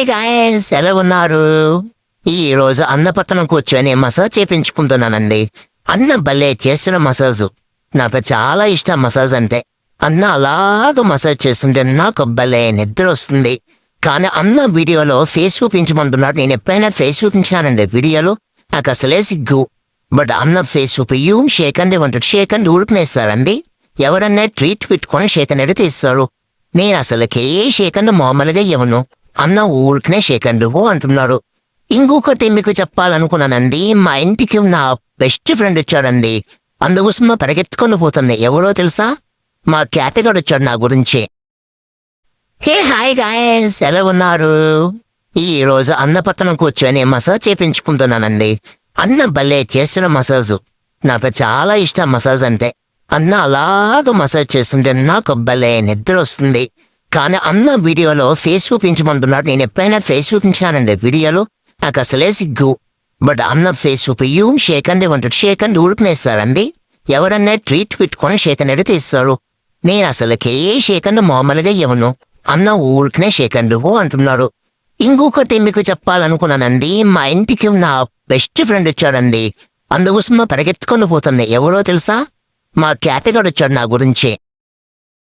Hi guys, ఎలా ఉన్నారు? ఈ రోజు అన్న పక్కన కూర్చొని మసాజ్ చేపించుకుంటున్నానండి. అన్న భలే చేసిన మసాజు. నాకు చాలా ఇష్టం మసాజ్ అంటే. అన్న అలాగ మసాజ్ చేస్తుంటే నాకు భలే నిద్ర వస్తుంది. కానీ అన్న వీడియోలో ఫేస్ చూపించమంటున్నాడు. నేను ఎప్పుడైనా ఫేస్ చూపించినానండి వీడియోలో, నాకు అసలే సిగ్గు. బట్ అన్న ఫేస్ చూపియ్యూ షేక్ అండి అంటాడు. షేక్ అండి ఉడికినేస్తారండి. ఎవరన్నా ట్రీట్ పెట్టుకొని షేక్ అనేది తీస్తారు. నేను అసలుకే షేక్ అండి మామూలుగా ఇవ్వను. అన్న ఊరికనే షేక్ అండి అంటున్నారు. ఇంకొకటి మీకు చెప్పాలనుకున్నానండి. మా ఇంటికి నా బెస్ట్ ఫ్రెండ్ వచ్చాడండి. అందుకోసం పరిగెత్తుకొని పోతుంది. ఎవరో తెలుసా? మా క్యాటగాడు వచ్చాడు నా గురించి. హే హాయ్ గాయ్స్, ఎలా ఉన్నారు? ఈ రోజు అన్న పక్కన కూర్చొని మసాజ్ చేపించుకుంటున్నానండి. అన్న భలే చేసిన మసాజు. నాకు చాలా ఇష్టం మసాజ్ అంటే. అన్న అలాగ మసాజ్ చేస్తుంటే నాకు భలే నిద్ర వస్తుంది. కానీ అన్న వీడియోలో ఫేస్ చూపించమంటున్నాడు. నేను ఎప్పుడైనా ఫేస్ చూపించినానండి వీడియోలో, నాకు అసలే సిగ్గు. బట్ అన్న ఫేస్ చూపియ్యూ షేక్ అండి అంటాడు. షేక్ అండి ఉడికినేస్తారండి. ఎవరన్నా ట్రీట్ పెట్టుకొని షేక్ అనేది తీస్తారు. నేను అసలుకే షేక్ అండి మామూలుగా ఇవ్వను. అన్న ఊరికనే షేక్ అండి అంటున్నారు. ఇంకొకటి మీకు చెప్పాలనుకున్నానండి. మా ఇంటికి నా బెస్ట్ ఫ్రెండ్ వచ్చాడండి. అందుకోసం పరిగెత్తుకొని పోతుంది. ఎవరో తెలుసా? మా క్యాటగాడు వచ్చాడు నా గురించి.